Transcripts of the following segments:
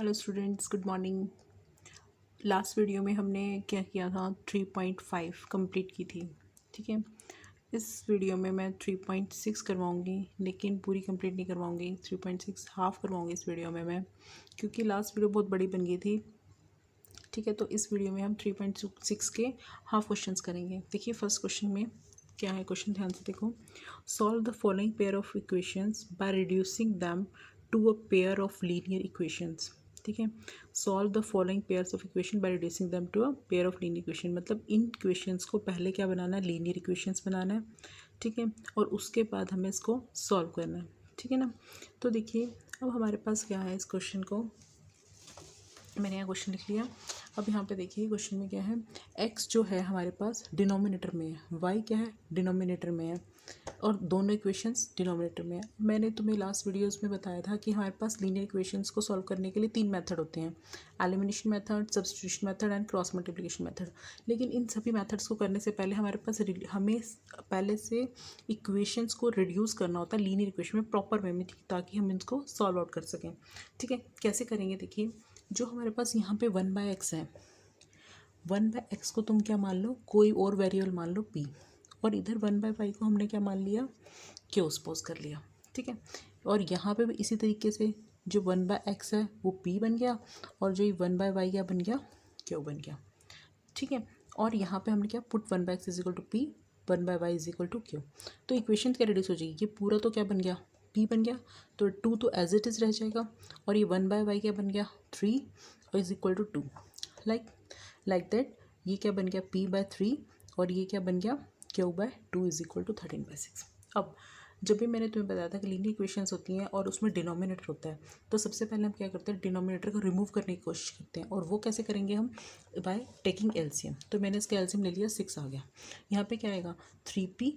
Hello students, good morning. Last video में हमने क्या किया था, 3.5 कंप्लीट की थी। ठीक है, इस वीडियो में मैं 3.6 करवाऊँगी, लेकिन पूरी कंप्लीट नहीं करवाऊँगी। 3.6 हाफ़ करवाऊँगी इस वीडियो में मैं, क्योंकि लास्ट वीडियो बहुत बड़ी बन गई थी। ठीक है, तो इस वीडियो में हम 3.6 के हाफ क्वेश्चंस करेंगे। देखिए फर्स्ट क्वेश्चन में क्या है, क्वेश्चन ध्यान से देखो। Solve the following pair of equations by reducing them to a pair of linear equations. ठीक है, solve the following pairs of equation by reducing them to a pair of linear equation, मतलब इन equations को पहले क्या बनाना है, linear equations बनाना है। ठीक है, और उसके बाद हमें इसको सॉल्व करना है। ठीक है ना, तो देखिए अब हमारे पास क्या है, इस क्वेश्चन को मैंने यहाँ क्वेश्चन लिख लिया। अब यहाँ पे देखिए क्वेश्चन में क्या है, x जो है हमारे पास डिनोमिनेटर में है, y क्या है डिनोमिनेटर में है, और दोनों इक्वेशंस डिनोमिनेटर में है। मैंने तुम्हें लास्ट वीडियोस में बताया था कि हमारे पास लीनियर इक्वेशंस को सॉल्व करने के लिए 3 मेथड होते हैं, elimination method, substitution method and cross multiplication method. लेकिन इन सभी मेथड्स को करने से पहले हमें पहले से इक्वेशंस को रिड्यूस करना होता है लीनियर इक्वेशन में प्रॉपर वे में, ताकि हम इनको सॉल्व आउट कर सकें। ठीक है, कैसे करेंगे, देखिए जो हमारे पास यहाँ पे 1/x है, 1/x को तुम क्या मान लो, कोई और वेरिएबल मान लो p, और इधर 1/y को हमने क्या मान लिया, q सपोज कर लिया। ठीक है, और यहाँ पे भी इसी तरीके से जो 1/x है वो p बन गया, और जो 1/y क्या बन गया, q बन गया। ठीक है, और यहाँ पे हमने क्या put 1/x is equal to p, 1/y is equal to q। तो इक्वेशन क्या रिड्यूस हो जाएगी, ये पूरा तो क्या बन गया, p बन गया, तो 2 तो एज इट इज़ रह जाएगा, और ये 1/y क्या बन गया 3 और is equal to 2। Like that ये क्या बन गया p/3, और ये क्या बन गया q/2 इज इक्वल टू 13/6। अब जब भी मैंने तुम्हें बताया था कि लीनियर इक्वेशंस होती हैं और उसमें डिनोमिनेटर होता है, तो सबसे पहले हम क्या करते हैं, डिनोमिनेटर को रिमूव करने की कोशिश करते हैं, और वो कैसे करेंगे हम, बाय टेकिंग एलसीएम। तो मैंने इसका एलसीएम ले लिया, 6 आ गया। यहाँ पे क्या आएगा 3p,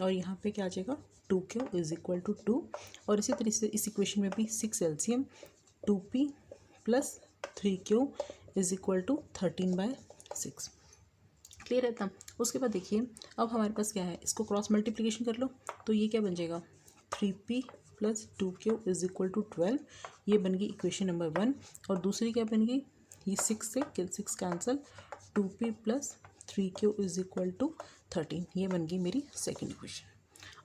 और यहाँ पे क्या आ जाएगा 2q इज इक्वल टू 2, और इसी तरीके से इस इक्वेशन में भी 6 LCM, 2p plus 3q is equal to 13/6। Clear है था। उसके बाद देखिए अब हमारे पास क्या है, इसको क्रॉस मल्टीप्लिकेशन कर लो, तो ये क्या बन जाएगा 3p plus 2q is equal to 12। ये बन गई इक्वेशन नंबर 1, और दूसरी क्या बन गई, ये 6 से 6 cancel, 2p plus 3q is equal to 13। ये बन गई मेरी सेकेंड इक्वेशन।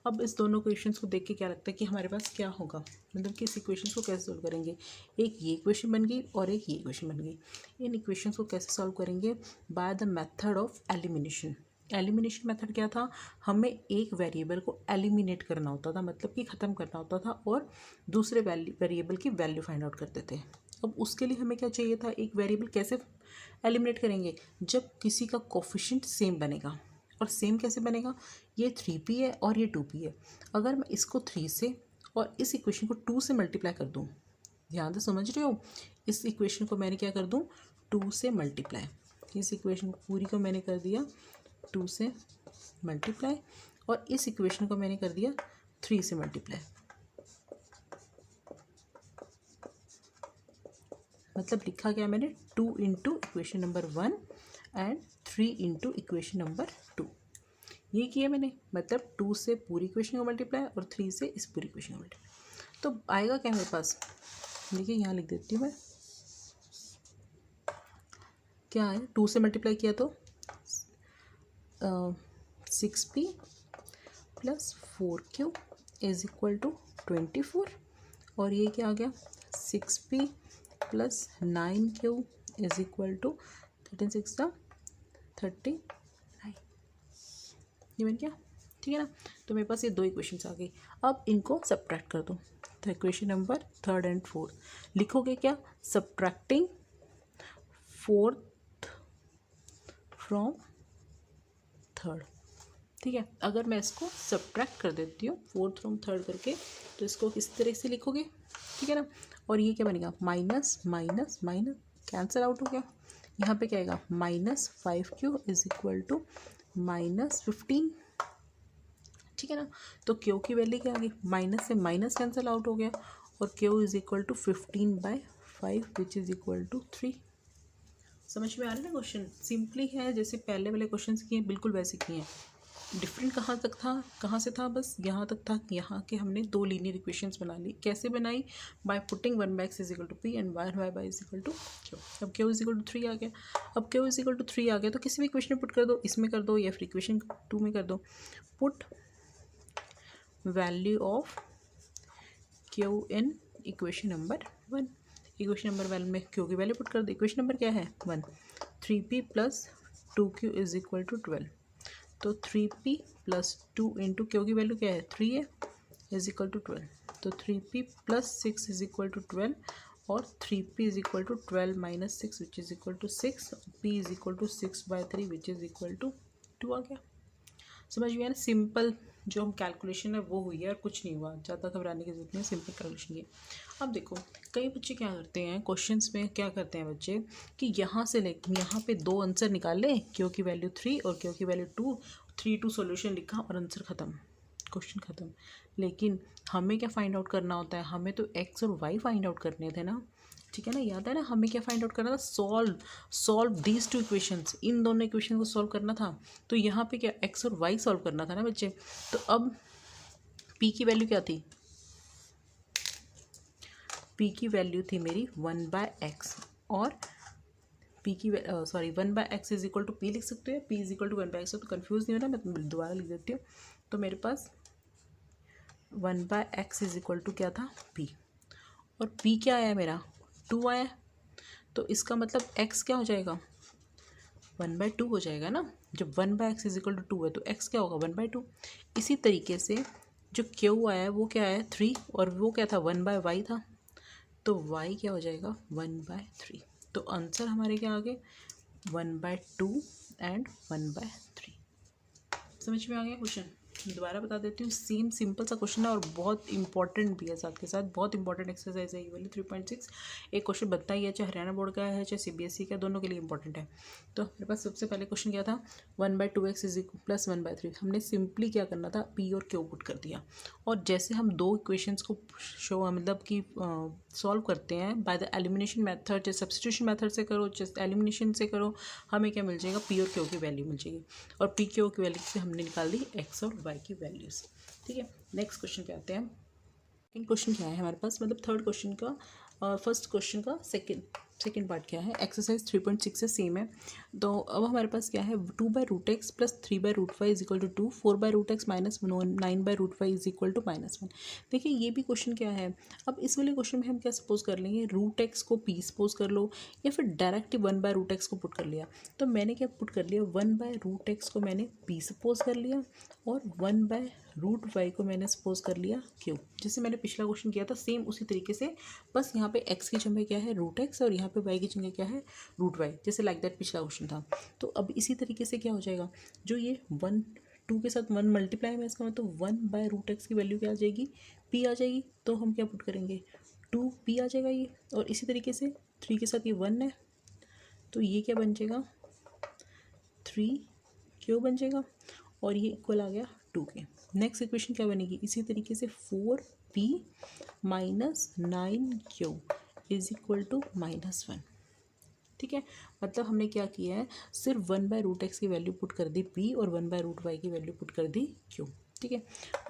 अब इस दोनों इक्वेशंस को देख के क्या लगता है कि हमारे पास क्या होगा, मतलब कि इस इक्वेशंस को कैसे सॉल्व करेंगे। एक ये इक्वेशन बन गई और एक ये इक्वेशन बन गई। इन इक्वेशंस को कैसे सॉल्व करेंगे, by the method of elimination. Elimination method क्या था, हमें एक वेरिएबल को एलिमिनेट करना होता था, मतलब कि ख़त्म करना होता था, और दूसरे वेरिएबल की वैल्यू फाइंड आउट करते थे। अब उसके लिए हमें क्या चाहिए था, एक वेरिएबल कैसे एलिमिनेट करेंगे, जब किसी का कोफिशिएंट सेम बनेगा। और सेम कैसे बनेगा, ये 3p है और ये 2p है। अगर मैं इसको 3 से और इस इक्वेशन को 2 से मल्टीप्लाई कर दूँ, ध्यान से समझ रहे हो, इस इक्वेशन को मैंने क्या कर दूँ 2 से मल्टीप्लाई, इस इक्वेशन पूरी को मैंने कर दिया 2 से मल्टीप्लाई, और इस इक्वेशन को मैंने कर दिया 3 से मल्टीप्लाई। मतलब लिखा क्या मैंने, 2 into equation number 1 and 3 into equation number 2। ये किया मैंने, मतलब 2 से पूरी इक्वेशन को मल्टीप्लाई और 3 से इस पूरी इक्वेशन को मल्टीप्लाई। तो आएगा क्या मेरे पास, देखिए यहाँ लिख देती हूँ मैं, क्या आया, 2 से मल्टीप्लाई किया तो 6p plus 4q is equal to 24, और ये क्या आ गया 6p plus 9q is equal to 13 6 39। ये बन गया, ठीक है ना। तो मेरे पास ये 2 इक्वेशंस आ गई। अब इनको सब्ट्रैक्ट कर दो, तो equation number 3rd and 4th लिखोगे क्या, सब्ट्रैक्टिंग 4th फ्रॉम 3rd। ठीक है, अगर मैं इसको सब्ट्रैक्ट कर देती हूँ 4th फ्रॉम 3rd करके, तो इसको किस तरह से लिखोगे, ठीक है ना। और ये क्या बनेगा, minus minus minus cancel out हो गया। यहाँ पे क्या आएगा, -5q इज इक्वल टू -15, ठीक है ना। तो क्यू की वैल्यू क्या आ गई, माइनस से माइनस कैंसिल आउट हो गया, और Q is equal to 15/5 which is equal to 3। समझ में आ रहा है ना, क्वेश्चन सिंपली है, जैसे पहले वाले क्वेश्चन किए बिल्कुल वैसे किए हैं। डिफरेंट कहाँ तक था, कहाँ से था, बस यहाँ तक था। यहाँ के हमने दो लीनियर इक्वेशंस बना ली। कैसे बनाई? By putting 1/x is equal to P and y is equal to Q. अब क्यू इज इक्वल टू 3 आ गया। अब क्यू इज इक्वल टू 3 आ गया तो किसी भी इक्वेशन में पुट कर दो, इसमें कर दो या फिर इक्वेशन 2 में कर दो। Put value of Q in equation number 1। Equation number 1 में क्यू की वैल्यू पुट कर दो। इक्वेशन नंबर क्या है? 1। 3p plus 2q is equal to 12। तो 3p प्लस 2 इंटू क्यू की वैल्यू क्या है? 3 है, इज इक्वल टू 12। तो 3p plus 6 is equal to 12 और 3p is equal to 12 minus 6 which is equal to 6। p is equal to 6/3 which is equal to 2 आ गया। समझ में आया ना? सिंपल जो हम कैलकुलेशन है वो हुई है और कुछ नहीं हुआ, ज़्यादा घबराने की जरूरत नहीं, सिंपल कैलकुलेशन की। अब देखो कई बच्चे क्या करते हैं क्वेश्चंस में, क्या करते हैं बच्चे कि यहाँ से लेकर यहाँ पे दो आंसर निकाल लें, क्यू की वैल्यू 3 और क्यू की वैल्यू 2, 3 सॉल्यूशन लिखा और आंसर ख़त्म, क्वेश्चन ख़त्म। लेकिन हमें क्या फाइंड आउट करना होता है? हमें तो एक्स और वाई फाइंड आउट करने थे ना, ठीक है ना? याद है ना हमें क्या फाइंड आउट करना था? सॉल्व दीज टू इक्वेशंस, इन दोनों इक्वेशन को सॉल्व करना था। तो यहाँ पे क्या एक्स और वाई सॉल्व करना था ना बच्चे। तो अब पी की वैल्यू क्या थी? पी की वैल्यू थी मेरी 1/x और पी की 1/x is equal to P लिख सकते हो, P is equal to 1/x। तो कन्फ्यूज़ नहीं होना, मैं दोबारा लिख देती हूँ। तो मेरे पास 1/x इज इक्वल टू क्या था? p। और p क्या आया मेरा? 2 आया। तो इसका मतलब x क्या हो जाएगा? 1/2 हो जाएगा ना। जब 1/x इज इक्वल टू 2 है तो x क्या होगा? 1/2। इसी तरीके से जो q आया है वो क्या है? 3 और वो क्या था? 1/y था। तो y क्या हो जाएगा? 1/3। तो आंसर हमारे क्या आ गए? 1/2 एंड 1/3। समझ में आ गया क्वेश्चन? दोबारा बता देती हूँ, सेम सिंपल सा क्वेश्चन है और बहुत इंपॉर्टेंट भी है, साथ के साथ बहुत इंपॉर्टेंट एक्सरसाइज है ये वाली 3.6। एक क्वेश्चन बनता ही है, चाहे हरियाणा बोर्ड का है चाहे CBSE का, दोनों के लिए इंपॉर्टेंट है। तो मेरे पास सबसे पहले क्वेश्चन क्या था? 1/2x is plus 1/3। हमने सिंपली क्या करना था? पी और क्यू पुट कर दिया। और जैसे हम दो इक्वेशंस को मतलब कि सॉल्व करते हैं बाय द एलिमिनेशन मेथड, चाहे सब्स्टिट्यूशन मेथड से करो चाहे एलिमिनेशन से करो, हमें क्या मिल जाएगा? पी और क्यू की वैल्यू मिल जाएगी। और पी क्यू की वैल्यू से हमने निकाल दी एक्स और वाई की वैल्यूज। ठीक है, नेक्स्ट क्वेश्चन पे आते हैं। सेकेंड क्वेश्चन क्या है हमारे पास, मतलब थर्ड क्वेश्चन का फर्स्ट क्वेश्चन का सेकेंड पार्ट क्या है? एक्सरसाइज 3.6 से सेम है। तो अब हमारे पास क्या है? 2/√x plus 3/√y is equal to 2, 4/√x minus 9/√y is equal to -1। देखिए ये भी क्वेश्चन क्या है। अब इस वाले क्वेश्चन में हम क्या सपोज कर लेंगे? √x को p सपोज कर लो या फिर डायरेक्ट 1/√x को पुट कर लिया। तो मैंने क्या पुट कर लिया? 1/√x को मैंने p सपोज कर लिया और 1/√y को मैंने सपोज कर लिया q। जैसे मैंने पिछला क्वेश्चन किया था सेम उसी तरीके से, बस यहाँ पे x की जगह क्या है? √x और यहाँ पे y की जगह क्या है? √y। जैसे लाइक दैट पिछला क्वेश्चन था। तो अब इसी तरीके से क्या हो जाएगा? जो ये 2 के साथ 1 मल्टीप्लाई में, इसका मतलब 1/√x की वैल्यू क्या आ जाएगी? p आ जाएगी। तो हम क्या पुट करेंगे? 2p आ जाएगा ये। और इसी तरीके से 3 के साथ ये 1 है तो ये क्या बन जाएगा? 3q बन जाएगा और ये इक्वल आ गया 2 के। नेक्स्ट इक्वेशन क्या बनेगी? इसी तरीके से 4p minus 9q is equal to -1। ठीक है, मतलब हमने क्या किया है? सिर्फ 1/√x की वैल्यू पुट कर दी p और 1/√y की वैल्यू पुट कर दी q। ठीक है,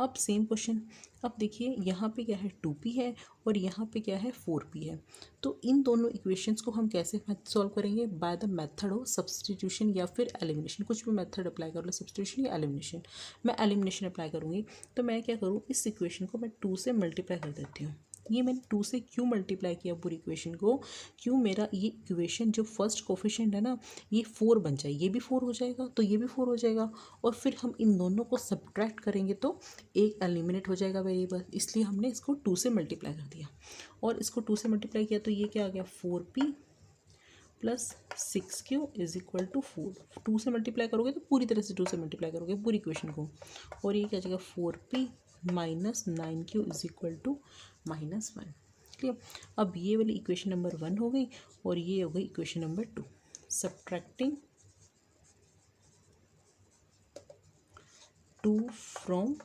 अब सेम क्वेश्चन। अब देखिए यहाँ पे क्या है? 2p है और यहाँ पे क्या है? 4p है। तो इन दोनों इक्वेशंस को हम कैसे सॉल्व करेंगे? By the method of substitution या फिर एलिमिनेशन। कुछ भी मेथड अप्लाई कर लो, सब्स्टिट्यूशन या एलिमिनेशन। मैं एलिमिनेशन अप्लाई करूँगी। तो मैं क्या करूँ? इस इक्वेशन को मैं 2 से मल्टीप्लाई कर देती हूँ। ये मैंने 2 से क्यों मल्टीप्लाई किया पूरी इक्वेशन को? क्यों मेरा ये इक्वेशन जो फर्स्ट कोफिशिएंट है ना, ये 4 बन जाए, ये भी 4 हो जाएगा तो ये भी 4 हो जाएगा। और फिर हम इन दोनों को सब्ट्रैक्ट करेंगे तो एक एलिमिनेट हो जाएगा वेरिएबल, इसलिए हमने इसको 2 से मल्टीप्लाई कर दिया। और इसको 2 से मल्टीप्लाई किया तो ये क्या आ गया? 4p plus 6q is equal to 4। 2 से मल्टीप्लाई करोगे तो पूरी तरह से 2 से मल्टीप्लाई करोगे पूरी इक्वेशन को। और ये क्या आ जाएगा? 4p minus 9q is equal to -1। Clear? अब ये वाली इक्वेशन नंबर 1 हो गई और ये हो गई इक्वेशन नंबर 2। सब्ट्रैक्टिंग 2 फ्रॉम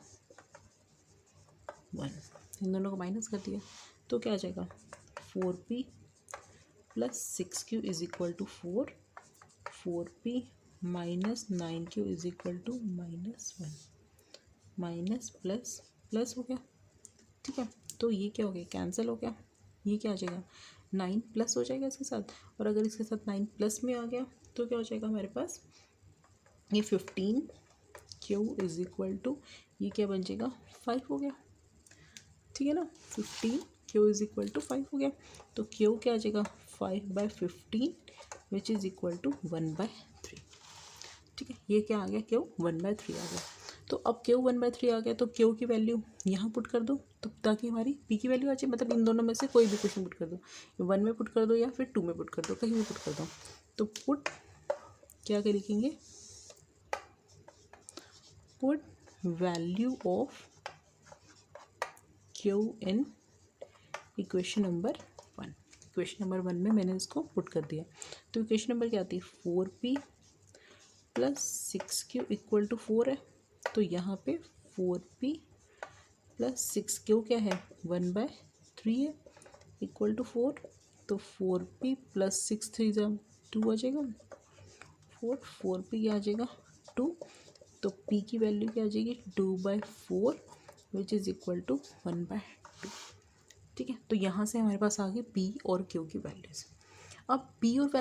1, इन दोनों को माइनस कर दिया तो क्या आ जाएगा? 4p plus 6q is equal to 4, 4p minus 9q is equal to -1 minus plus plus हो गया, ठीक है। तो ये क्या हो गया, कैंसिल हो गया, ये क्या आ जाएगा 9 प्लस हो जाएगा इसके साथ, और अगर इसके साथ 9 प्लस में आ गया तो क्या हो जाएगा हमारे पास, ये 15q इज इक्वल टू ये क्या बन जाएगा 5 हो गया, ठीक है ना। 15q इज इक्वल टू 5 हो गया, तो q क्या आ जाएगा 5/15 विच इज़ इक्वल टू 1/3, ठीक है। ये क्या आ गया, q 1/3 आ गया। तो अब q 1/3 आ गया तो q की वैल्यू यहाँ पुट कर दो, तो ताकि हमारी p की वैल्यू आ जाए, मतलब इन दोनों में से कोई भी क्वेश्चन पुट कर दो, 1 में पुट कर दो या फिर 2 में पुट कर दो, कहीं भी पुट कर दो। तो पुट क्या कर लिखेंगे, put value of q in equation number 1। Equation number 1 में मैंने इसको पुट कर दिया, तो इक्वेशन नंबर क्या आती है 4p plus 6q equal to 4 है, तो यहाँ पे 4p प्लस 6q क्या है 1/3 है इक्वल टू 4, तो 4p प्लस 6 3 2 आ जाएगा 4p क्या आ जाएगा 2, तो p की वैल्यू क्या आ जाएगी 2/4 विच इज़ इक्वल टू 1/2, ठीक है। तो यहाँ से हमारे पास आ गई p और q की वैल्यूज। अब p और q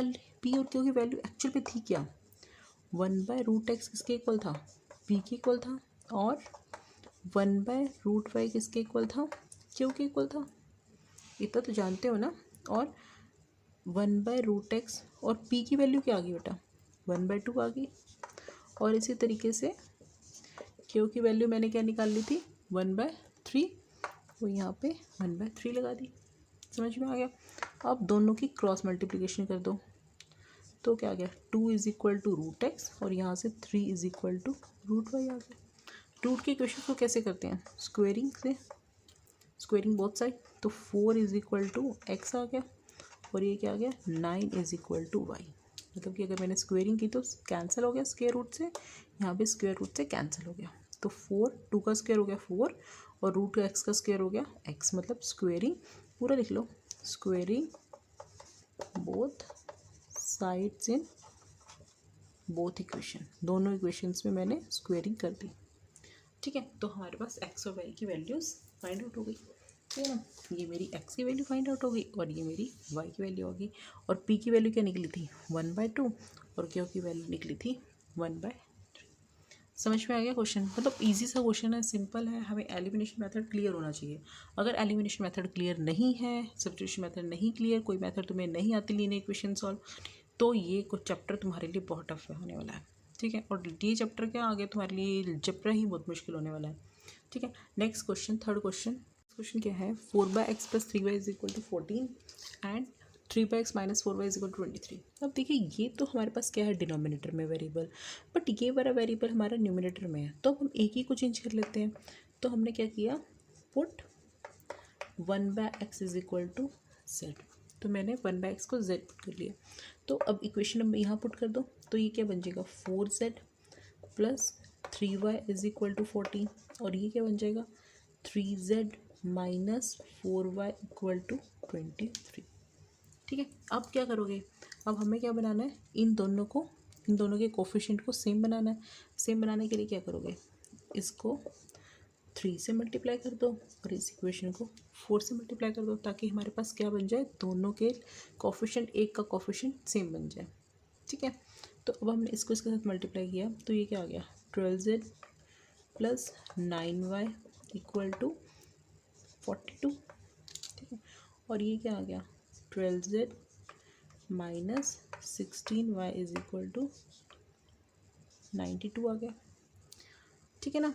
की वैल्यू एक्चुअल पे थी क्या, 1/√x किसके इक्वल था, p के इक्वल था, और 1/√y किसके इक्वल था, q के इक्वल था, इतना तो जानते हो ना। और 1/√x और p की वैल्यू क्या आ गई बेटा 1/2 आ गई, और इसी तरीके से q की वैल्यू मैंने क्या निकाल ली थी 1/3, वो यहाँ पे 1/3 लगा दी, समझ में आ गया। अब दोनों की क्रॉस मल्टीप्लिकेशन कर दो, तो क्या आ गया 2 इज इक्वल टू √x और यहाँ से 3 इज इक्वल टू √y आ गया। रूट के इक्वेशन को कैसे करते हैं, स्क्वेयरिंग से, स्क्वेयरिंग बोथ साइड, तो 4 इज इक्वल टू x आ गया, और ये क्या आ गया 9 इज इक्वल टू y, मतलब कि अगर मैंने स्क्वेयरिंग की तो कैंसिल हो गया स्क्वायर रूट से, यहाँ पे स्क्वायर रूट से कैंसिल हो गया, तो 4 2 का स्क्वायर हो गया 4 और √x का स्क्वायर हो गया x, मतलब स्क्वेयरिंग पूरा लिख लो, squaring both sides in both equation, दोनों इक्वेशंस में मैंने स्क्वेयरिंग कर दी, ठीक है। तो हमारे पास x और y की वैल्यूज़ फाइंड आउट हो गई, ठीक है ना। ये मेरी x की वैल्यू फाइंड आउट हो गई और ये मेरी y की वैल्यू हो गई, और p की वैल्यू क्या निकली थी 1/2 और q की वैल्यू निकली थी 1/3। समझ में आ गया क्वेश्चन, मतलब इजी सा क्वेश्चन है, सिंपल है, हमें एलिमिनेशन मेथड क्लियर होना चाहिए। अगर एलिमिनेशन मेथड क्लियर नहीं है, सब्स्टिट्यूशन मेथड नहीं क्लियर, कोई मेथड तुम्हें नहीं आती लीनियर इक्वेशन सॉल्व, तो ये कुछ चैप्टर तुम्हारे लिए बहुत टफ होने वाला है, ठीक है। और ये चैप्टर क्या आगे तुम्हारे लिए चैप्टर ही बहुत मुश्किल होने वाला है, ठीक है। नेक्स्ट क्वेश्चन, थर्ड क्वेश्चन क्या है 4/x plus 3y is equal to 14 and 3/x minus 4y is equal to 23। अब देखिए ये तो हमारे पास क्या है डिनोमिनेटर में वेरिएबल, बट ये वाला वेरिएबल हमारा न्यूमिनेटर में है, तो हम एक ही को चेंज कर लेते हैं। तो हमने क्या किया, put 1/x is equal to z, तो मैंने 1/x को z पुट कर लिया। तो अब इक्वेशन नंबर यहाँ पुट कर दो, तो ये क्या बन जाएगा 4z plus 3y is equal to 14, और ये क्या बन जाएगा 3z minus 4y equal to 23, ठीक है। अब क्या करोगे, अब हमें क्या बनाना है, इन दोनों के कोफिशिएंट को सेम बनाना है। सेम बनाने के लिए क्या करोगे, इसको 3 से मल्टीप्लाई कर दो और इस इक्वेशन को 4 से मल्टीप्लाई कर दो, ताकि हमारे पास क्या बन जाए, दोनों के कोफिशिएंट, एक का कोफिशिएंट सेम बन जाए, ठीक है। तो अब हमने इसको इसके साथ मल्टीप्लाई किया, तो ये क्या आ गया 12z plus 9y equal to 42, ठीक है। और ये क्या आ गया 12z minus 16y is equal to 92 आ गया, ठीक है ना।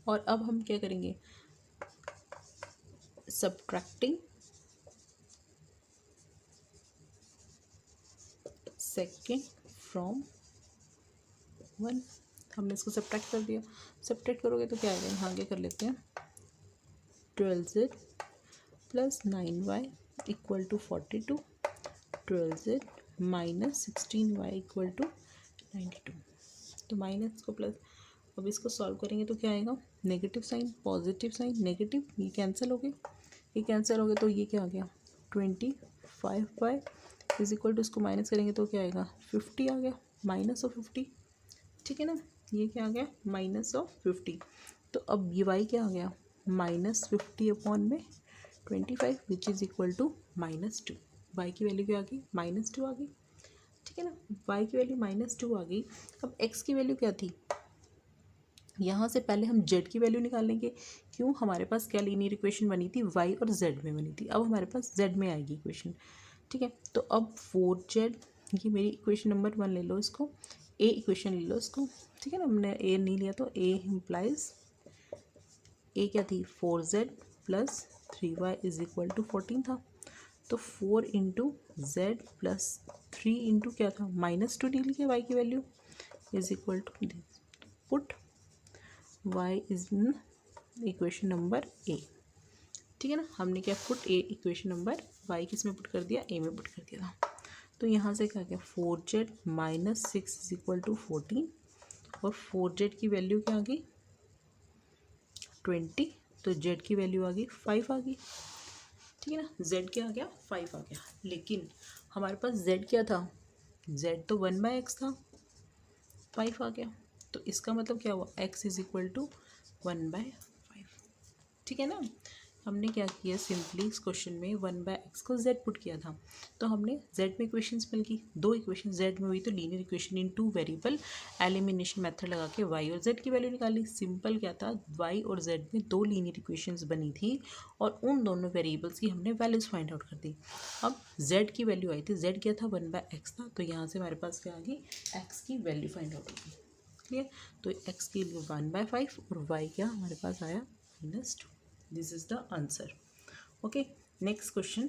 और अब हम क्या करेंगे, सब्ट्रैक्टिंग सेकेंड फ्रॉम 1, हमने इसको सब्ट्रैक्ट कर दिया। सब्ट्रैक्ट करोगे तो क्या आएगा, यहाँ आगे कर लेते हैं 12z plus 9y equal to 42, 12z minus 16y equal to 92, तो माइनस को प्लस, अब इसको सॉल्व करेंगे तो क्या आएगा, negative sign positive sign negative, ये कैंसिल हो गए, ये कैंसिल हो गए, तो ये क्या आ गया 25/8 इज इक्वल टू इसको माइनस करेंगे तो क्या आएगा 50 आ गया, माइनस ऑफ 50, ठीक है ना। ये क्या आ गया माइनस ऑफ 50। तो अब ये y क्या आ गया -50 अपॉन में 25 which is equal to -2। y की वैल्यू क्या आ गई -2 आ गई, ठीक है ना। y की वैल्यू -2 आ गई। अब x की वैल्यू क्या थी, यहाँ से पहले हम z की वैल्यू निकाल लेंगे। क्यों, हमारे पास क्या लीनियर इक्वेशन बनी थी y और z में बनी थी, अब हमारे पास z में आएगी इक्वेशन, ठीक है। तो अब 4z, ये मेरी इक्वेशन नंबर 1 ले लो, इसको a इक्वेशन ले लो इसको, ठीक है ना। हमने a नहीं लिया तो a इम्प्लाइज a क्या थी 4z plus 3y is equal to 14 था। तो 4 इंटू जेड प्लस 3 इंटू क्या था -2 डी लिखे y की value is equal to put y is in equation number a, ठीक है ना। हमने क्या put a equation number y किस में पुट कर दिया, a में पुट कर दिया था। तो यहाँ से क्या गया 4z -6 इज इक्वल टू 14 और 4z की वैल्यू क्या आ गई 20, तो z की वैल्यू आ गई 5 आ गई, ठीक है ना। z क्या आ गया 5 आ गया, लेकिन हमारे पास z क्या था, z तो 1/x था, 5 आ गया। तो इसका मतलब क्या हुआ x इज इक्वल टू 1/5, ठीक है ना। हमने क्या किया सिंपली इस क्वेश्चन में 1/x को z पुट किया था, तो हमने z में इक्वेशंस मिल गई, दो इक्वेशन z में हुई तो linear equation in 2 variable elimination method लगा के y और z की वैल्यू निकाली। सिंपल क्या था y और z में दो लीनियर इक्वेशंस बनी थी और उन दोनों वेरिएबल्स की हमने वैल्यूज़ फाइंड आउट कर दी। अब z की वैल्यू आई थी, z क्या था 1/x था, तो यहाँ से हमारे पास क्या आ गई x की वैल्यू फाइंड आउट होगी, क्लियर। तो x की वैल्यू 1/5 और y क्या हमारे पास आया -2। This is the answer. Okay, next question,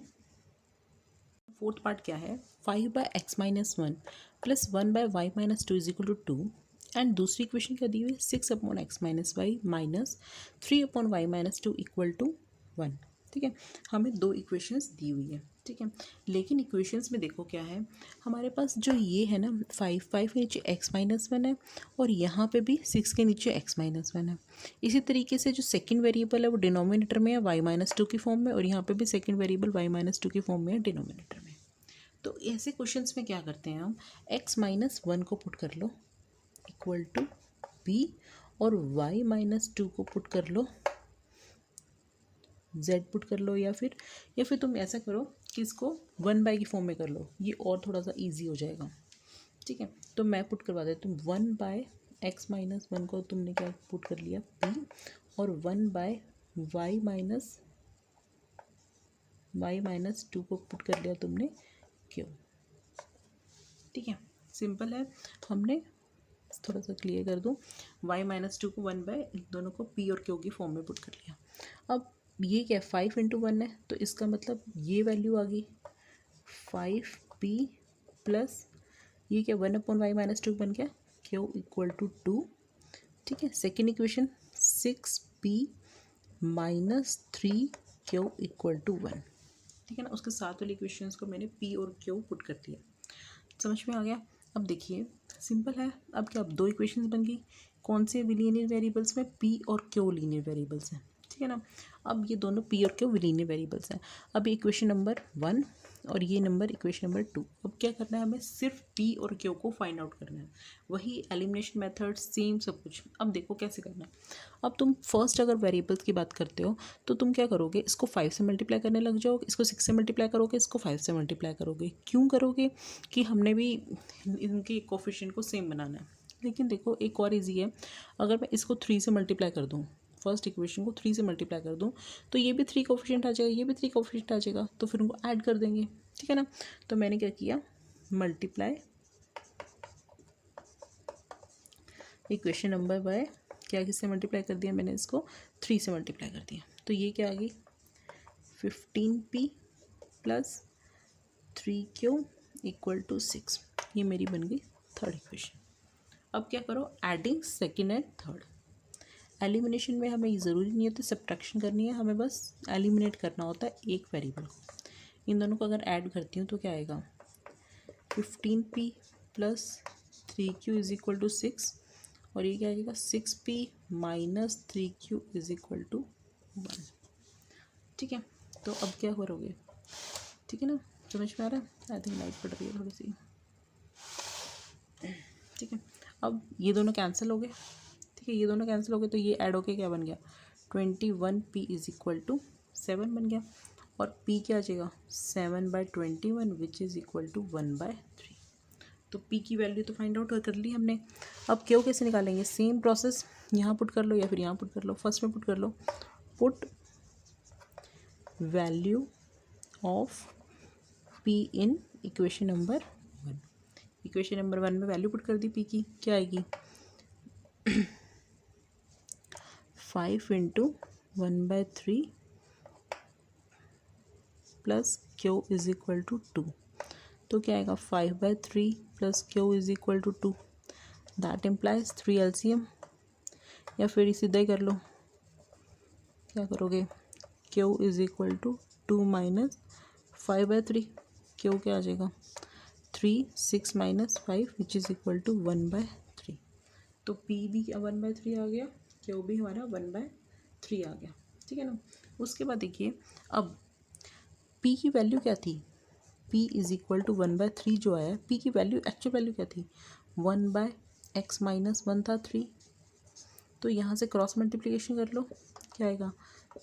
fourth part क्या है 5/x - 1 प्लस 1/y - 2 is equal to 2 and दूसरी इक्वेशन क्या दी हुई है 6/x - y minus 3/y - 2 equal to 1, ठीक है। हमें दो इक्वेशंस दी हुई है, ठीक है। लेकिन इक्वेशंस में देखो क्या है, हमारे पास जो ये है ना 5 के नीचे x - 1 है और यहाँ पे भी 6 के नीचे x - 1 है। इसी तरीके से जो सेकंड वेरिएबल है वो डिनोमिनेटर में है y - 2 की फॉर्म में, और यहाँ पे भी सेकंड वेरिएबल y - 2 की फॉर्म में है डिनोमिनेटर में। तो ऐसे क्वेश्चंस में क्या करते हैं हम x - 1 को पुट कर लो इक्वल टू b और y - 2 को पुट कर लो z पुट कर लो, या फिर तुम ऐसा करो कि इसको 1/, की फॉर्म में कर लो, ये और थोड़ा सा इजी हो जाएगा, ठीक है। तो मैं पुट करवा देती हूँ 1/x - 1 को तुमने क्या पुट कर लिया p और 1/y - 2 को पुट कर लिया तुमने q, ठीक है। सिंपल है, हमने थोड़ा सा क्लियर कर दूँ y - 2 को 1/, इन दोनों को p और q की फॉर्म में पुट कर लिया। अब ये क्या 5 × 1 है, तो इसका मतलब ये वैल्यू आ गई 5p प्लस ये क्या 1/y - 2 बन गया q इक्वल टू 2, ठीक है। Second equation 6p minus 3q equal to 1, ठीक है ना। उसके साथ वाली इक्वेशंस को मैंने p और q पुट कर दिया, समझ में आ गया। अब देखिए सिंपल है, अब क्या अब दो इक्वेशंस बन गई, कौन से लीनियर वेरिएबल्स में p और q लीनियर वेरिएबल्स हैं, ठीक है ना। अब ये दोनों p और q लीनियर वेरिएबल्स हैं। अब इक्वेशन नंबर 1 और ये नंबर इक्वेशन नंबर 2, अब क्या करना है हमें सिर्फ p और q को फाइंड आउट करना है, वही एलिमिनेशन मेथड सेम सब कुछ। अब देखो कैसे करना है। अब तुम फर्स्ट अगर वेरिएबल्स की बात करते हो तो तुम क्या करोगे, इसको 5 से मल्टीप्लाई करने लग जाओ, इसको 6 से मल्टीप्लाई करोगे, इसको 5 से मल्टीप्लाई करोगे। क्यों करोगे कि हमने भी इनके कोफिशिएंट को सेम बनाना है। लेकिन देखो एक और ईजी है, अगर मैं इसको 3 से मल्टीप्लाई कर दूँ, फर्स्ट इक्वेशन को 3 से मल्टीप्लाई कर दूँ तो ये भी 3 कोफिशिएंट आ जाएगा, ये भी 3 कोफिशिएंट आ जाएगा, तो फिर उनको ऐड कर देंगे, ठीक है ना। तो मैंने क्या किया मल्टीप्लाई इक्वेशन नंबर बाय क्या किससे मल्टीप्लाई कर दिया मैंने, इसको 3 से मल्टीप्लाई कर दिया। तो ये क्या आ गई 15p plus 3q equal to 6, ये मेरी बन गई थर्ड इक्वेशन। अब क्या करो adding second and third. Elimination में हमें ये ज़रूरी नहीं होती सब्ट्रैक्शन करनी है, हमें बस एलिमिनेट करना होता है एक वेरिएबल को। इन दोनों को अगर ऐड करती हूँ तो क्या आएगा 15p plus 3q is equal to 6 और ये क्या आएगा 6p minus 3q is equal to 1, ठीक है। तो अब क्या करोगे, ठीक है ना, समझ में आ रहा है? आई थिंक लाइट पड़ रही है थोड़ी सी, ठीक है। अब ये दोनों कैंसिल हो गए, ठीक है, ये दोनों कैंसिल हो गए, तो ये ऐड होके क्या बन गया 21p इज इक्वल टू 7 बन गया, और p क्या आ जाएगा 7/21 विच इज़ इक्वल टू 1/3। तो p की वैल्यू तो फाइंड आउट कर ली हमने। अब क्यों कैसे निकालेंगे, सेम प्रोसेस, यहाँ पुट कर लो या फिर यहाँ पुट कर लो। फर्स्ट में पुट कर लो, put value of p in equation number 1। Equation number 1 में वैल्यू पुट कर दी p की, क्या आएगी 5 × 1/3 plus Q is equal to 2। तो क्या आएगा 5/3 plus Q is equal to 2। That implies 3 LCM, या फिर सीधा ही कर लो, क्या करोगे Q is equal to 2 minus 5/3। Q क्या आ जाएगा 3, 6 माइनस 5 विच इज़ इक्वल टू 1/3। तो पी भी 1/3 आ गया, क्यू भी हमारा 1/3 आ गया, ठीक है ना। उसके बाद देखिए अब p की वैल्यू क्या थी, p इज इक्वल टू 1/3 जो आया, p की वैल्यू एक्चुअल वैल्यू क्या थी 1/x माइनस 1 था 3। तो यहाँ से क्रॉस मल्टीप्लिकेशन कर लो, क्या आएगा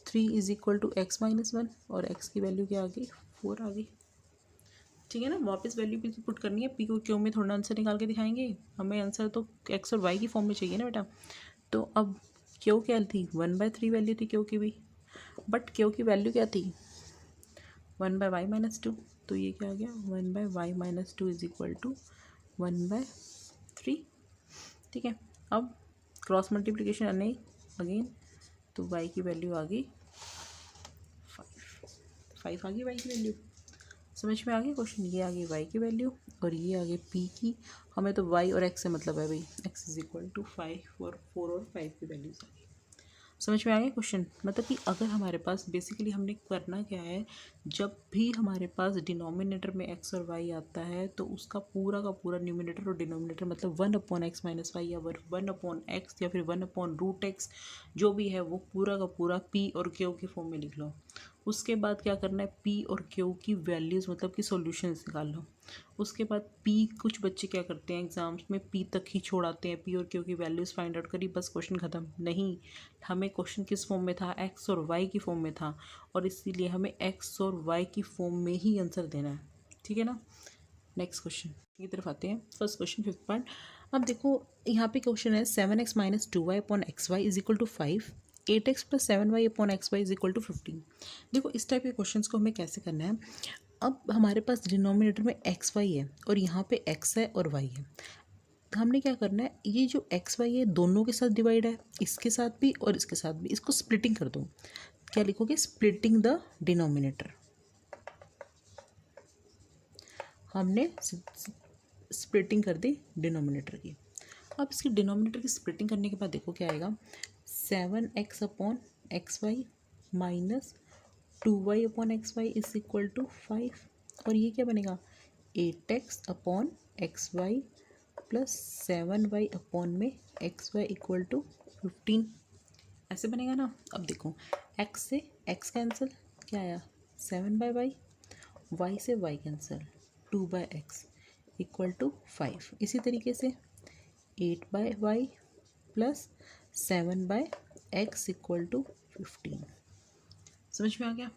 3 is equal to x minus 1, और x की वैल्यू क्या आ गई 4 आ गई, ठीक है ना। वापस वैल्यू पी पुट करनी है, पी को क्यों में थोड़ा आंसर निकाल के दिखाएंगे, हमें आंसर तो x और y की फॉर्म में चाहिए ना बेटा। तो अब क्यों क्या थी 1/3 वैल्यू थी क्यों की भी, बट क्यों की वैल्यू क्या थी 1/y माइनस 2। तो ये क्या आ गया 1/y minus 2 is equal to 1/3, ठीक है। अब क्रॉस मल्टीप्लिकेशन अगेन, तो y की वैल्यू आ गई 5 आ गई y की वैल्यू। समझ में आ गया क्वेश्चन, ये आ गई y की वैल्यू और ये आ गई p की। हमें तो y और x से मतलब है भाई, x इज इक्वल टू 5 और 4 और 5 की वैल्यूज आ गई। समझ में आ गया क्वेश्चन, मतलब कि अगर हमारे पास बेसिकली हमने करना क्या है, जब भी हमारे पास डिनोमिनेटर में x और y आता है तो उसका पूरा का पूरा न्यूमिनेटर और डिनोमिनेटर मतलब 1/x माइनस वाई या 1/x या फिर 1/√x जो भी है वो पूरा का पूरा p और q के फॉर्म में लिख लो। उसके बाद क्या करना है p और q की वैल्यूज़ मतलब कि सॉल्यूशंस निकाल लो। उसके बाद p, कुछ बच्चे क्या करते हैं एग्जाम्स में p तक ही छोड़ाते हैं, p और q की वैल्यूज़ फाइंड आउट करी बस क्वेश्चन ख़त्म। नहीं, हमें क्वेश्चन किस फॉर्म में था x और y की फॉर्म में था, और इसीलिए हमें x और y की फॉर्म में ही आंसर देना है, ठीक है ना। नेक्स्ट क्वेश्चन की तरफ आते हैं, फर्स्ट क्वेश्चन 5th पार्ट। अब देखो यहाँ पे क्वेश्चन है 7x minus 2y upon XY is equal to 5, 8x plus 7y upon XY is equal to 15। देखो इस टाइप के क्वेश्चंस को हमें कैसे करना है। अब हमारे पास डिनोमिनेटर में XY है और यहाँ पे x है और y है। हमने क्या करना है, ये जो XY है दोनों के साथ डिवाइड है, इसके साथ भी और इसके साथ भी, इसको स्प्लिटिंग कर दो। क्या लिखोगे, स्प्लिटिंग द डिनोमिनेटर। हमने स्प्लिटिंग कर दी डिनोमिनेटर की। अब इसकी डिनोमिनेटर की स्प्लिटिंग करने के बाद देखो क्या आएगा 7x upon XY minus 2y upon XY is equal to 5, और ये क्या बनेगा 8x upon XY plus 7y upon में XY इक्वल टू 15, ऐसे बनेगा ना। अब देखो x से x कैंसिल, क्या आया 7/y, y से y cancel 2/x equal to 5। इसी तरीके से 8/y plus 7/x equal to 15। समझ में आ गया।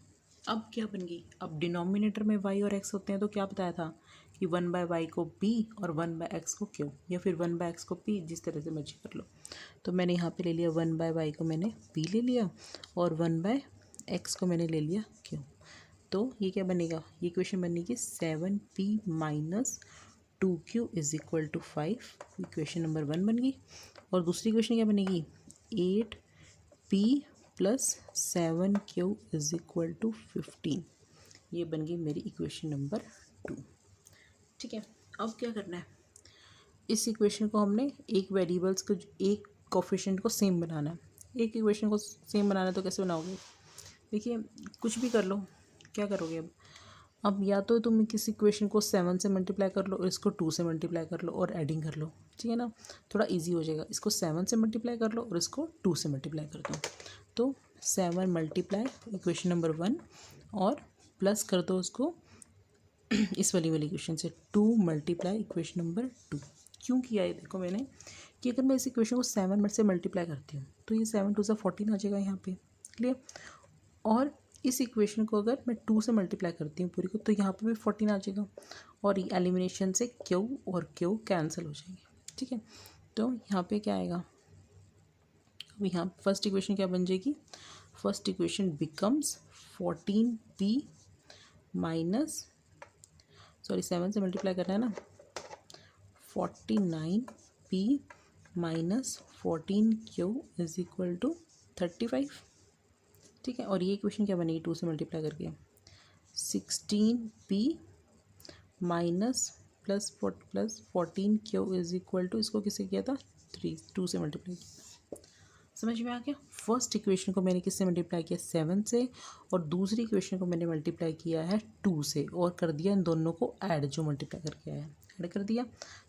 अब क्या बन गई, अब डिनोमिनेटर में y और x होते हैं तो क्या बताया था कि 1/y को p और 1/x को q, या फिर 1/x को p, जिस तरह से मर्जी कर लो। तो मैंने यहाँ पे ले लिया 1/y को मैंने p ले लिया और 1/x को मैंने ले लिया q। तो ये क्या बनेगा, ये इक्वेशन बनेगी 7p minus 2q is equal to 5, equation number 1 बन गई। और दूसरी इक्वेशन क्या बनेगी 8p plus 7q is equal to 15, ये बन गई मेरी इक्वेशन नंबर 2, ठीक है। अब क्या करना है, इस इक्वेशन को हमने एक वेरिएबल्स को, एक कोफिशिएंट को सेम बनाना है। एक इक्वेशन को सेम बनाना है तो कैसे बनाओगे, देखिए कुछ भी कर लो, क्या करोगे अब या तो तुम किसी इक्वेशन को 7 से मल्टीप्लाई कर लो और इसको 2 से मल्टीप्लाई कर लो और एडिंग कर लो, ठीक है ना, थोड़ा इजी हो जाएगा। इसको 7 से मल्टीप्लाई कर लो और इसको 2 से मल्टीप्लाई कर दो, तो 7 मल्टीप्लाई इक्वेशन नंबर 1 और प्लस कर दो उसको इस वाली क्वेश्चन से 2 मल्टीप्लाई इक्वेशन नंबर 2 क्यों किया है देखो मैंने कि अगर मैं इस इक्वेशन को 7 में से मल्टीप्लाई करती हूँ तो ये 7 2 14 आ जाएगा यहाँ पे। क्लियर। और इस इक्वेशन को अगर मैं 2 से मल्टीप्लाई करती हूँ पूरी को तो यहाँ पे भी 14 आ जाएगा और एलिमिनेशन से क्यू और क्यू कैंसिल हो जाएंगे। ठीक है, तो यहाँ पे क्या आएगा, अब यहाँ फर्स्ट इक्वेशन क्या बन जाएगी, first equation becomes 14p minus, sorry 7 से मल्टीप्लाई करना है ना, 49p minus 14q is equal to 35। ठीक है, और ये इक्वेशन क्या बनेगी 2 से मल्टीप्लाई करके 16p minus plus 14q is equal to, इसको किससे किया था 2 से मल्टीप्लाई किया। समझ में आ गया। फर्स्ट इक्वेशन को मैंने किससे मल्टीप्लाई किया 7 से और दूसरी इक्वेशन को मैंने मल्टीप्लाई किया है 2 से और कर दिया इन दोनों को ऐड, जो मल्टीप्लाई करके आया है ऐड कर दिया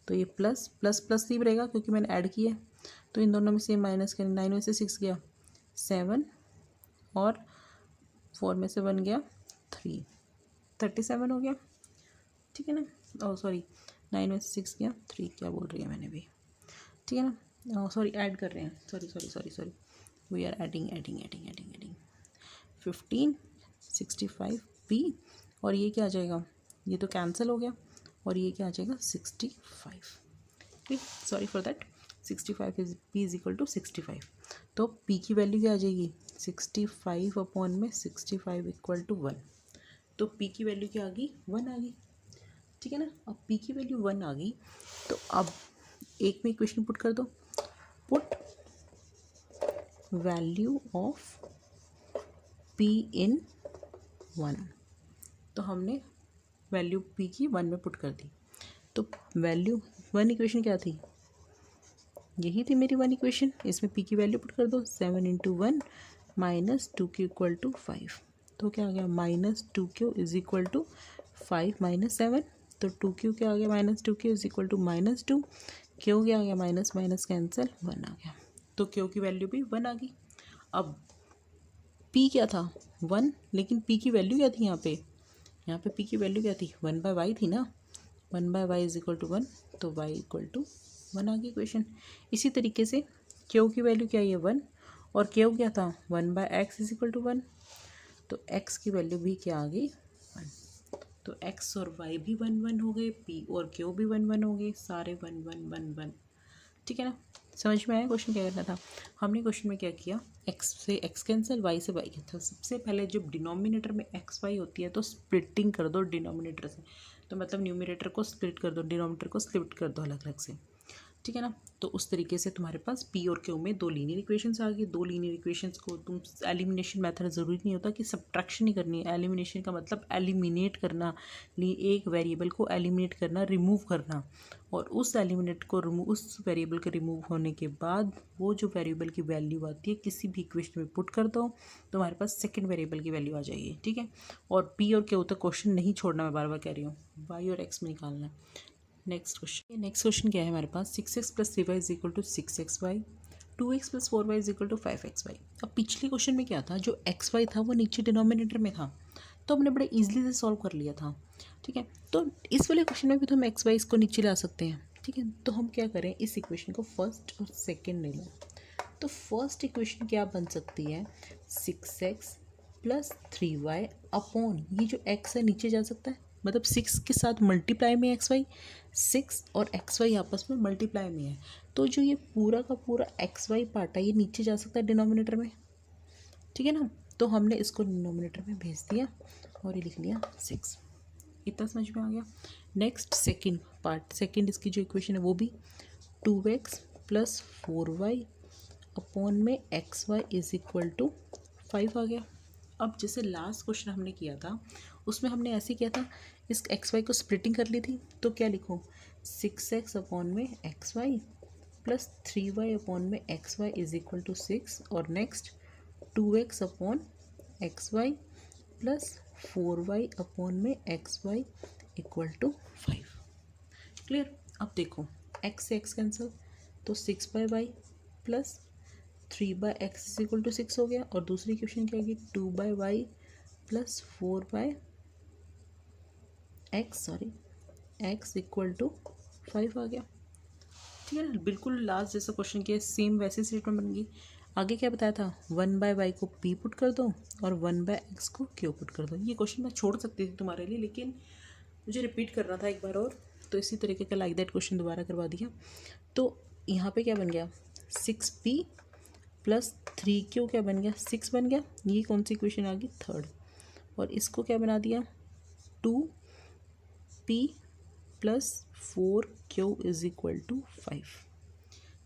तो ये प्लस प्लस प्लस ही रहेगा क्योंकि मैंने ऐड किया है। तो इन दोनों में से माइनस करें, 9 में से 6 गया 7 और 4 में से 1 गया 3, 37 हो गया। ठीक है ना, ओ सॉरी 9 में से 6 गया 3, क्या बोल रही है मैंने भी। ठीक है ना, सॉरी ऐड कर रहे हैं, sorry we are adding 15 65p और ये क्या आ जाएगा, ये तो कैंसिल हो गया और ये क्या आ जाएगा 65। ठीक, sorry for that 65 is p is equal to 65। तो p की वैल्यू क्या आ जाएगी 65 अपॉन में 65 इक्वल टू 1। तो p की वैल्यू क्या आ गई 1 आ गई। ठीक है ना, अब p की वैल्यू 1 आ गई तो अब एक में इक्वेशन पुट कर दो, पुट वैल्यू ऑफ p इन 1। तो हमने वैल्यू p की 1 में पुट कर दी। तो वैल्यू 1 इक्वेशन क्या थी, यही थी मेरी 1 इक्वेशन, इसमें p की वैल्यू पुट कर दो 7 into 1 minus 2q equal to 5। तो क्या आ गया minus 2q is equal to 5 minus 7। तो 2q क्या आ गया minus 2q is equal to minus 2, Q क्या आ गया माइनस माइनस कैंसिल 1 आ गया। तो क्यू की वैल्यू भी 1 आ गई। अब p क्या था 1, लेकिन p की वैल्यू क्या थी यहाँ पे p की वैल्यू क्या थी 1/y थी ना, 1/y इज इक्वल टू 1, तो y इक्वल टू 1 आ गई इक्वेशन। इसी तरीके से क्यू की वैल्यू क्या है 1 और क्यू क्या था 1/x इज इक्वल टू 1, तो x की वैल्यू भी क्या आ गई 1। तो x और y भी 1 1 हो गए, p और q भी 1 1 हो गए, सारे 1 1 1 1। ठीक है ना, समझ में आया क्वेश्चन क्या करना था। हमने क्वेश्चन में क्या किया, x से x कैंसिल, y से y कैंसिल। सबसे पहले जब डिनोमिनेटर में x y होती है तो स्प्लिटिंग कर दो डिनोमिनेटर से, तो मतलब न्यूमिनेटर को स्प्लिट कर दो, डिनोमिनेटर को स्प्लिट कर दो अलग अलग से। ठीक है ना, तो उस तरीके से तुम्हारे पास p और q में 2 लीनियर इक्वेशंस आ गई। 2 लीनियर इक्वेशंस को तुम एलिमिनेशन मेथड ज़रूरी नहीं होता कि सब्ट्रैक्शन ही करनी है, एलिमिनेशन का मतलब एलिमिनेट करना, एक वेरिएबल को एलिमिनेट करना, रिमूव करना, और उस एलिमिनेट को रिमूव, उस वेरिएबल के रिमूव होने के बाद वो जो वेरिएबल की वैल्यू आती है किसी भी इक्वेशन में पुट कर दो, तुम्हारे पास सेकंड वेरिएबल की वैल्यू आ जाएगी। ठीक है, और p और q तक क्वेश्चन नहीं छोड़ना, मैं बार बार कह रही हूँ, y और x में निकालना है। नेक्स्ट क्वेश्चन क्या है हमारे पास, 6x plus 3y is equal to 6xy, 2x plus 4y is equal to 5xy। अब पिछले क्वेश्चन में क्या था, जो xy था वो नीचे डिनोमिनेटर में था, तो हमने बड़े इजीली से सॉल्व कर लिया था। ठीक है, तो इस वाले क्वेश्चन में भी तो हम xy इसको नीचे ला सकते हैं। ठीक है, तो हम क्या करें, इस इक्वेशन को फर्स्ट और सेकेंड ले लें। तो फर्स्ट इक्वेशन क्या बन सकती है 6x प्लस 3y अपॉन, ये जो x है नीचे जा सकता है, मतलब 6 के साथ मल्टीप्लाई में xy, 6 और xy आपस में मल्टीप्लाई में है, तो जो ये पूरा का पूरा xy पार्ट है ये नीचे जा सकता है डिनोमिनेटर में। ठीक है ना, तो हमने इसको डिनोमिनेटर में भेज दिया और ये लिख लिया 6। इतना समझ में आ गया। नेक्स्ट सेकंड पार्ट, सेकंड इसकी जो इक्वेशन है वो भी 2x प्लस 4y अपॉन में xy इज इक्वल टू 5 आ गया। अब जैसे लास्ट क्वेश्चन हमने किया था उसमें हमने ऐसे किया था, इस xy को स्प्लिटिंग कर ली थी, तो क्या लिखूँ 6x अपॉन में xy प्लस 3y अपॉन में xy इज इक्वल टू 6, और next 2x upon xy plus 4y upon में xy इक्वल टू 5। क्लियर। अब देखो x से x कैंसिल, तो 6/y plus 3/x is equal to 6 हो गया, और दूसरी इक्वेशन क्या होगी 2/y plus 4/, X equal to 5 आ गया। ठीक है ना, बिल्कुल लास्ट जैसा क्वेश्चन किया, सेम वैसी स्टेटमेंट बन गई। आगे क्या बताया था, 1/y को p पुट कर दो और 1/x को q पुट कर दो। ये क्वेश्चन मैं छोड़ सकती थी तुम्हारे लिए, लेकिन मुझे रिपीट करना था एक बार और, तो इसी तरीके का लाइक दैट क्वेश्चन दोबारा करवा दिया। तो यहाँ पे क्या बन गया, 6p प्लस 3q क्या बन गया, 6 बन गया। ये कौन सी इक्वेशन आ गई, थर्ड। और इसको क्या बना दिया, 2p plus 4q is equal to 5।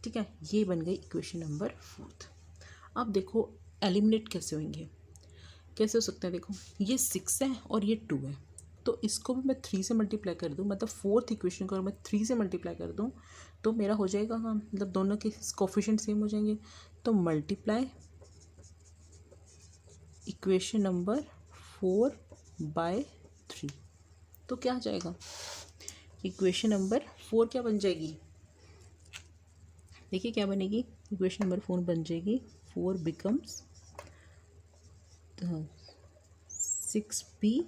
ठीक है, ये बन गई इक्वेशन नंबर 4। अब देखो एलिमिनेट कैसे होंगे, कैसे हो सकते हैं। देखो ये 6 है और ये 2 है, तो इसको भी मैं 3 से मल्टीप्लाई कर दूँ, मतलब फोर्थ इक्वेशन को अगर मैं 3 से मल्टीप्लाई कर दूँ तो मेरा हो जाएगा काम, मतलब दोनों के कोफिशिएंट सेम हो जाएंगे। तो मल्टीप्लाई इक्वेशन नंबर 4/3, तो क्या आ जाएगा, इक्वेशन नंबर 4 क्या बन जाएगी, देखिए क्या बनेगी, इक्वेशन नंबर 4 बन जाएगी, 4 बिकम्स 6p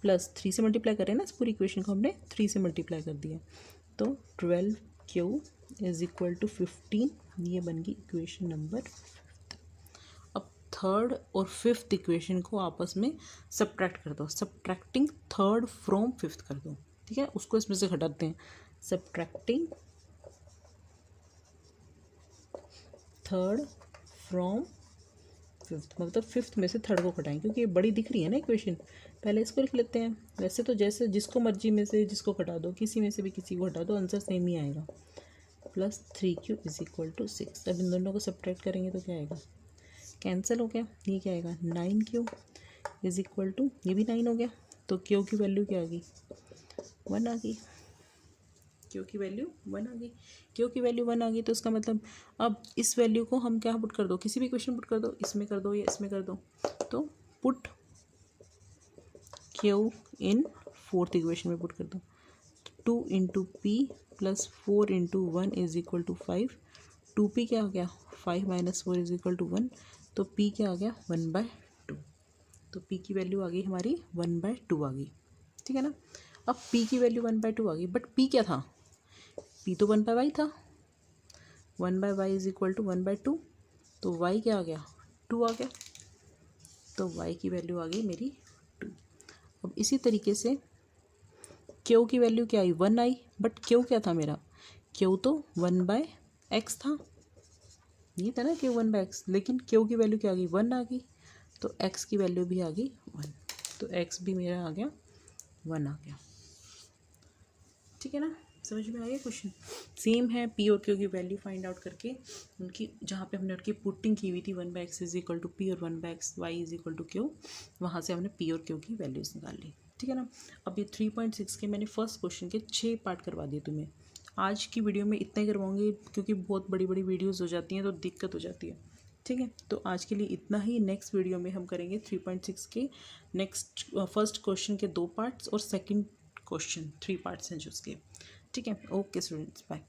प्लस 3 से मल्टीप्लाई करें ना, इस पूरी इक्वेशन को हमने 3 से मल्टीप्लाई कर दिया, तो 12q इज इक्वल टू 15। ये बन गई इक्वेशन नंबर 5। अब थर्ड और फिफ्थ इक्वेशन को आपस में सब्ट्रैक्ट कर दो, सब्ट्रैक्टिंग थर्ड फ्रॉम फिफ्थ कर दो। ठीक है, उसको इसमें से घटाते हैं, सब्ट्रैक्टिंग थर्ड फ्रॉम फिफ्थ, मतलब फिफ्थ में से थर्ड को घटाएं, क्योंकि ये बड़ी दिख रही है ना इक्वेशन। पहले इसको लिख लेते हैं। वैसे तो जैसे जिसको मर्जी में से जिसको घटा दो, किसी में से भी किसी को घटा दो, आंसर सेम ही आएगा। Plus 3q is equal to 6। अब इन दोनों को सब्ट्रैक्ट करेंगे तो क्या आएगा, कैंसिल हो गया। ये क्या आएगा, 9q इज इक्वल टू, ये भी 9 हो गया, तो q की वैल्यू क्या आ गई, 1 आ गई। क्यू की वैल्यू 1 आ गई, क्यू की वैल्यू 1 आ गई, तो इसका मतलब अब इस वैल्यू को हम क्या पुट कर दो, किसी भी क्वेश्चन पुट कर दो, इसमें कर दो या इसमें कर दो, तो put Q in fourth equation में पुट कर दो। 2 into P plus 4 into 1 is equal to 5। 2p क्या आ गया, 5 माइनस 4 इज इक्वल टू 1, तो p क्या आ गया, 1/2। तो p की वैल्यू आ गई हमारी 1/2 आ गई। ठीक है ना, अब p की वैल्यू 1/2 आ गई, बट p क्या था, p तो 1/y था, 1/y इज इक्वल टू 1/2, तो y क्या आ गया, 2 आ गया, तो y की वैल्यू आ गई मेरी 2। अब इसी तरीके से q की वैल्यू क्या आई, 1 आई, बट q क्या था मेरा, q तो 1/x था, ये था ना q 1/x, लेकिन q की वैल्यू क्या आ गई, 1 आ गई, तो x की वैल्यू भी आ गई 1, तो x भी मेरा आ गया 1 आ गया। ठीक है ना, समझ में आ गया क्वेश्चन। सेम है, पी और क्यू की वैल्यू फाइंड आउट करके उनकी जहाँ पे हमने उनकी पुटिंग की हुई थी, 1/x is equal to P और 1/x y is equal to Q, वहाँ से हमने पी और क्यू की वैल्यूज निकाल ली। ठीक है ना, अब ये 3.6 के मैंने फर्स्ट क्वेश्चन के 6 पार्ट करवा दिए तुम्हें। आज की वीडियो में इतना ही करवाऊंगी, क्योंकि बहुत बड़ी बड़ी वीडियोज़ हो जाती हैं तो दिक्कत हो जाती है। ठीक है, तो आज के लिए इतना ही। नेक्स्ट वीडियो में हम करेंगे 3.6 के नेक्स्ट फर्स्ट क्वेश्चन के 2 पार्ट्स और सेकंड क्वेश्चन 3 पार्ट्स हैं जो उसके। ठीक है, ओके स्टूडेंट्स, बाय।